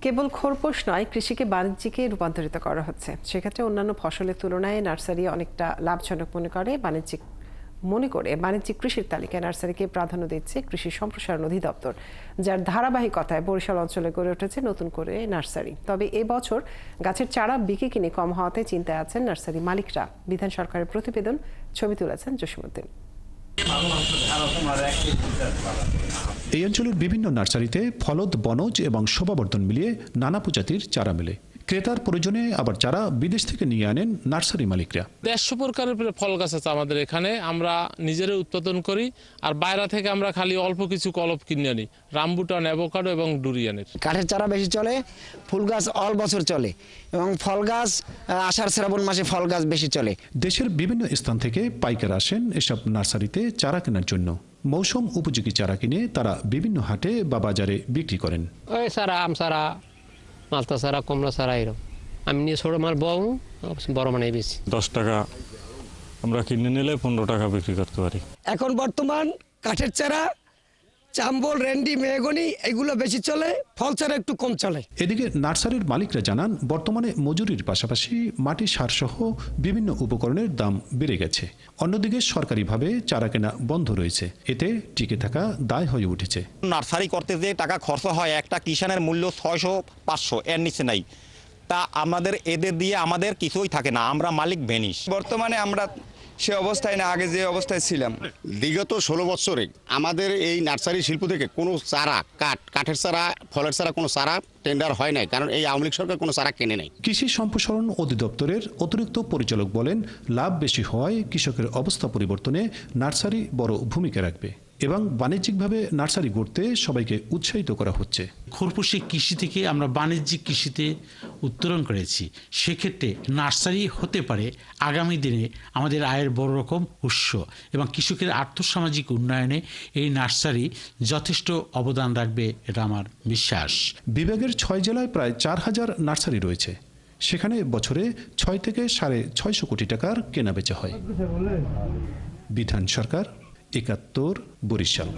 কেবল খোরপোশ নয়, কৃষিকে বাণিজ্যিকে রূপান্তরিত করা হচ্ছে। সেক্ষেত্রে অন্যান্য ফসলের তুলনায় নার্সারি অনেকটা লাভজনক মনে করে বাণিজ্যিক কৃষির তালিকায় নার্সারিকে প্রাধান্য দিচ্ছে কৃষি সম্প্রসারণ অধিদপ্তর, যার ধারাবাহিকতায় বরিশাল অঞ্চলে গড়ে উঠেছে নতুন করে নার্সারি। তবে এবছর গাছের চারা বিক্রি কিনে কম হওয়াতে চিন্তায় আছেন নার্সারি মালিকরা। বিধান সরকারের প্রতিবেদন, ছবি তুলেছেন জসিমউদ্দিন। এই অঞ্চলের বিভিন্ন নার্সারিতে ফলদ, বনজ এবং শোভাবর্ধন মিলিয়ে নানা প্রজাতির চারা মেলে। ক্রেতার প্রয়োজনে আবার চারা বিদেশ থেকে নিয়ে আনেন নার্সারি মালিকরা। 150 প্রকারের ফল গাছ আছে আমাদের এখানে, আমরা নিজেরাই উৎপাদন করি। আর বাইরে থেকে আমরা খালি অল্প কিছু কলপ কিনে আনি, রামবুটান, অ্যাভোকাডো এবং ডুরিয়ানের। কাঠের চারা বেশি চলে, ফুল গাছ অল বছর চলে এবং ফল গাছ আষাঢ় শ্রাবণ মাসে ফল গাছ বেশি চলে। দেশের বিভিন্ন স্থান থেকে পাইকার আসেন এসব নার্সারিতে চারা কেনার জন্য। মৌসুম উপযোগী চারা কিনে তারা বিভিন্ন হাটে বা বাজারে বিক্রি করেন। ওই চারা, আম চারা, মালতা চারা, কমলা চারা, এরকম আমি নিয়ে ছোট মাল বড় মানে বেশি। 10 টাকা আমরা কিনে নিলে 15 টাকা বিক্রি করতে পারি। এখন বর্তমান কাঠের চারা, চাম্বল, রেন্ডি, মেহগনি এগুলো বেশি চলে, ফল চারা একটু কম চলে। এদিকে নার্সারির মালিকরা জানান, বর্তমানে মজুরির পাশাপাশি মাটি সার সহ বিভিন্ন উপকরণের দাম বেড়ে গেছে। অন্যদিকে সরকারিভাবে চারা কেনা বন্ধ রয়েছে, এতে টিকে থাকা দায় হয়ে উঠেছে। নার্সারি করতে যে টাকা খরচ হয়, একটা কিষানের মূল্য 600-500 এর নিচে নাই। তা আমাদের এদের দিয়ে আমাদের কিছুই থাকে না, আমরা মালিক ভেনিস। বর্তমানে আমরা সে অবস্থায় না, আগে যে অবস্থায় ছিলাম। বিগত 16 বছরে আমাদের এই নার্সারি শিল্প থেকে কোনো চারা, কাঠের চারা, ফলের চারা কোনো চারা টেন্ডার হয় নাই, কারণ এই আওয়ামী লীগ সরকার কোনো চারা কেনে নাই। কৃষি সম্প্রসারণ অধিদপ্তরের অতিরিক্ত পরিচালক বলেন, লাভ বেশি হওয়ায় কৃষকের অবস্থা পরিবর্তনে নার্সারি বড় ভূমিকা রাখবে এবং বাণিজ্যিকভাবে নার্সারি গড়তে সবাইকে উৎসাহিত করা হচ্ছে। খোরপোশে কৃষি থেকে আমরা বাণিজ্যিক কৃষিতে উত্তরণ করেছি। সেক্ষেত্রে নার্সারি হতে পারে আগামী দিনে আমাদের আয়ের বড় রকম উৎস এবং কৃষকের আর্থসামাজিক উন্নয়নে এই নার্সারি যথেষ্ট অবদান রাখবে, এটা আমার বিশ্বাস। বিভাগের 6 জেলায় প্রায় 4000 নার্সারি রয়েছে। সেখানে বছরে 6 থেকে 650 কোটি টাকার কেনাবেচা হয়। বিধান সরকার, 71, বরিশাল।